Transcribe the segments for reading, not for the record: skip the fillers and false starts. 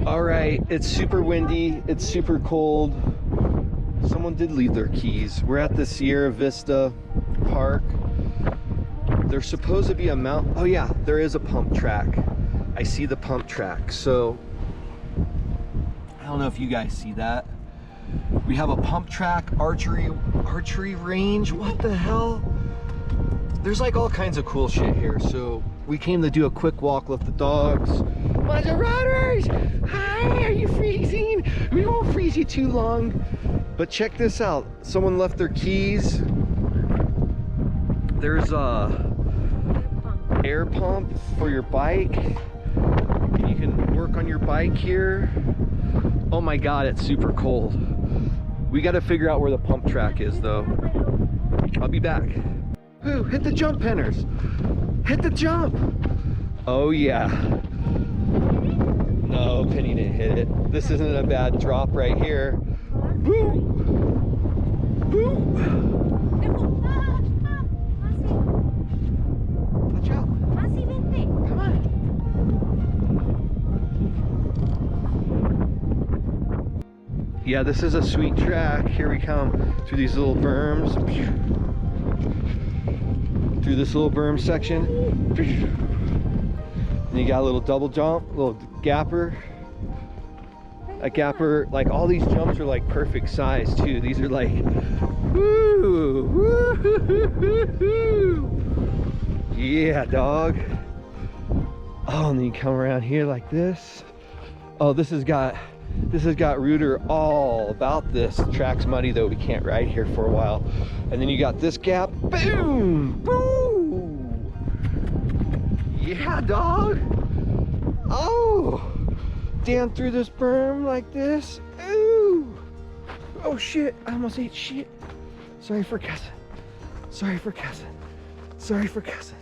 All right, it's super windy, it's super cold. Someone did leave their keys. We're at the Sierra Vista Park. There's supposed to be a mount. Oh yeah, there is a pump track. I see the pump track. So I don't know if you guys see that. We have a pump track, archery range. What the hell? There's like all kinds of cool shit here. So we came to do a quick walk, let the dogs. Bunch of riders! Hi, are you freezing? We won't freeze you too long. But check this out. Someone left their keys. There's a air pump for your bike. You can work on your bike here. Oh my God, it's super cold. We got to figure out where the pump track is though. I'll be back. Ooh, hit the jump, Penners. Hit the jump. Oh yeah. No, Penny didn't hit it. This isn't a bad drop right here. Woo! Woo! Watch out. Come on. Yeah, this is a sweet track. Here we come through these little berms. Through this little berm section. And you got a little double jump, little gapper. A gapper, like all these jumps are like perfect size too. These are like, woo, woo, yeah, dog. Oh, and then you come around here like this. Oh, this has got Rooter all about this. The track's muddy though, we can't ride here for a while. And then you got this gap, boom, boom. Yeah, dog. Oh, down through this berm like this. Ooh. Oh shit, I almost ate shit. Sorry for cussing. Sorry for cussing. Sorry for cussing.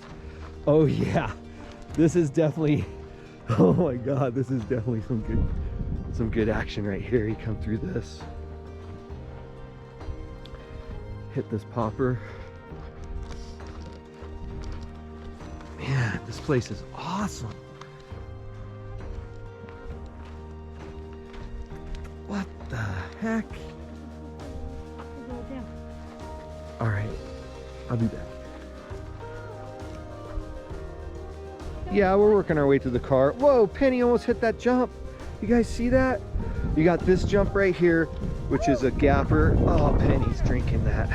Oh yeah, this is definitely, oh my God, this is definitely some good action right here. You come through this. Hit this popper. Man, this place is awesome. What the heck? All right, I'll be back. Yeah, we're working our way to the car. Whoa, Penny almost hit that jump. You guys see that? You got this jump right here, which is a gapper. Oh, Penny's drinking that.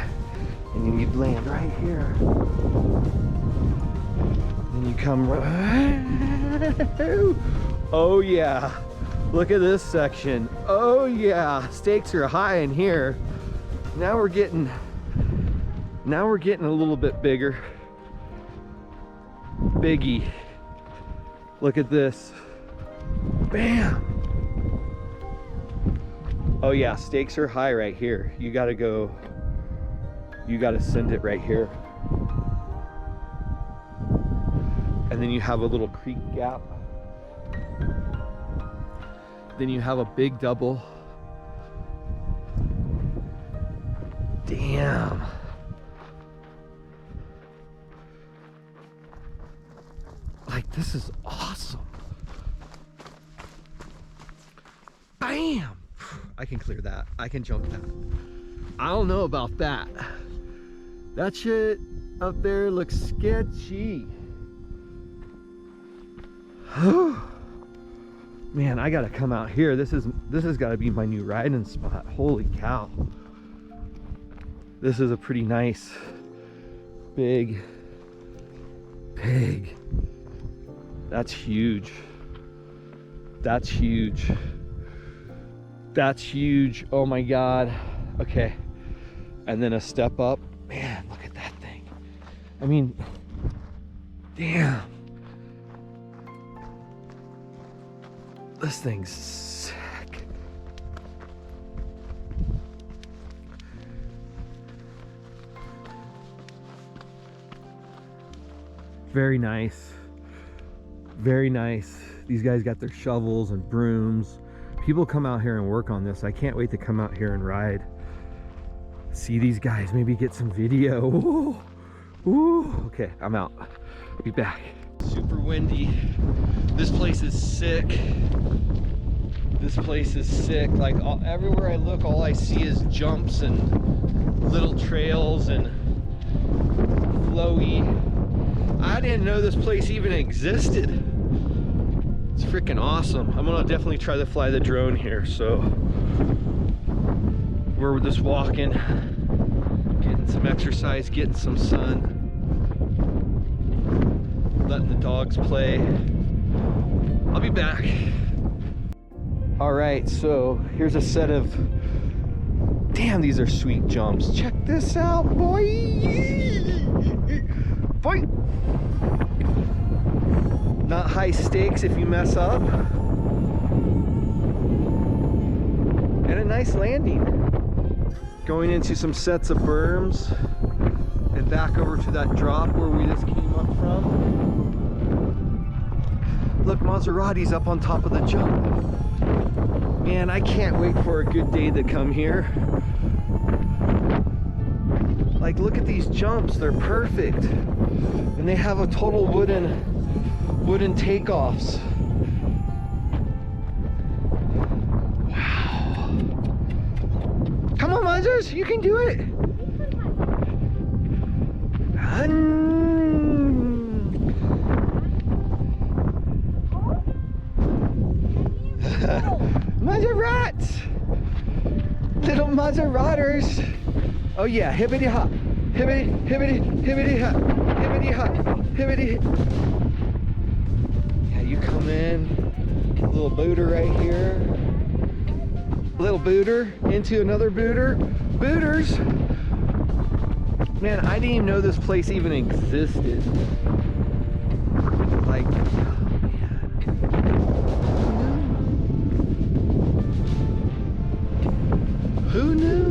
And then you'd land right here. Then you come right. Oh yeah. Look at this section. Oh yeah. Stakes are high in here. Now we're getting a little bit bigger. Biggie. Look at this. Bam. Oh yeah, stakes are high right here. You gotta send it right here. And then you have a little creek gap. Then you have a big double. Damn. Like, this is awesome. Bam! I can clear that. I can jump that. I don't know about that. That shit up there looks sketchy. Man, I gotta come out here. This has gotta be my new riding spot. Holy cow. This is a pretty nice, big. That's huge. That's huge. That's huge. Oh my God. Okay. And then a step up. Man, look at that thing. I mean, damn. This thing's sick. Very nice. Very nice. These guys got their shovels and brooms. People come out here and work on this. I can't wait to come out here and ride. See these guys, maybe get some video. Ooh. Ooh. Okay, I'm out. Be back. Super windy. This place is sick. This place is sick. Like everywhere I look, all I see is jumps and little trails and flowy. I didn't know this place even existed. It's freaking awesome. I'm gonna definitely try to fly the drone here. So we're just walking, getting some exercise, getting some sun, letting the dogs play. I'll be back. All right, so here's a set of, damn, these are sweet jumps. Check this out, boy. Boy. Not high stakes if you mess up. And a nice landing. Going into some sets of berms and back over to that drop where we just came up from. Look, Maserati's up on top of the jump. Man, I can't wait for a good day to come here. Like, look at these jumps, they're perfect. And they have a total wooden takeoffs. Wow. Come on, Mazers, you can do it. Maserats! Little Maseraters! Oh yeah, hibbity hop, hibbity, hibbity, hibbity hop, hibbity hop, hibbity. Yeah, you come in, a little booter right here, little booter into another booter, booters. Man, I didn't even know this place even existed. Like, who knew?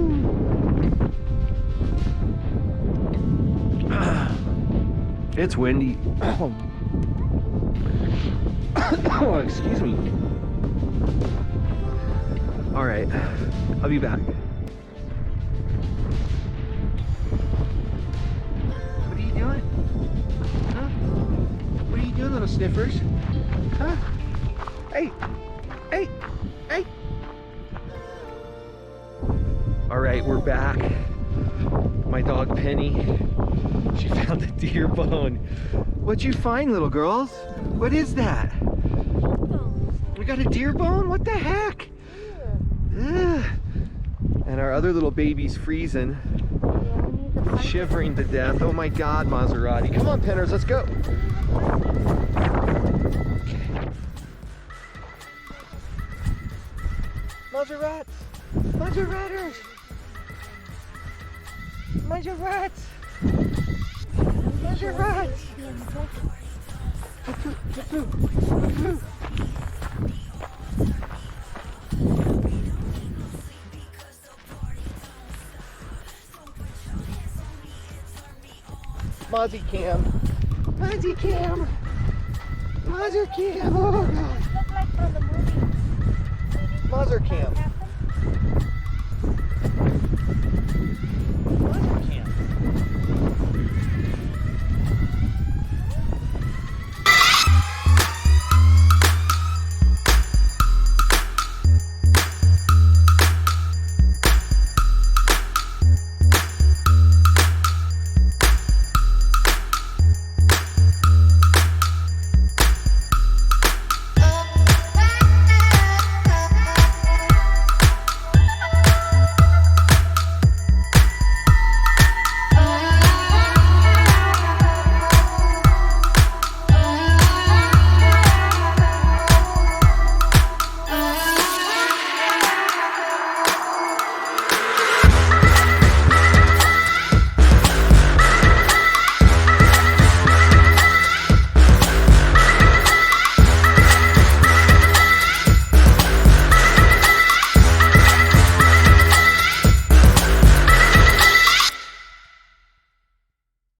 It's windy. Oh, excuse me. All right, I'll be back. What are you doing? Huh? What are you doing, little sniffers? Huh? Hey, hey, hey. All right, we're back. My dog Penny, she found a deer bone. What'd you find, little girls? What is that? We got a deer bone? What the heck? Ugh. And our other little baby's freezing, shivering to death. Oh my God, Maserati. Come on, Penners, let's go. Okay. Maserats, Maseraters. Maserats! Maserats! Mozzie Cam! Mozzie Cam! Mozzie Cam! Oh God! Mozzie Cam!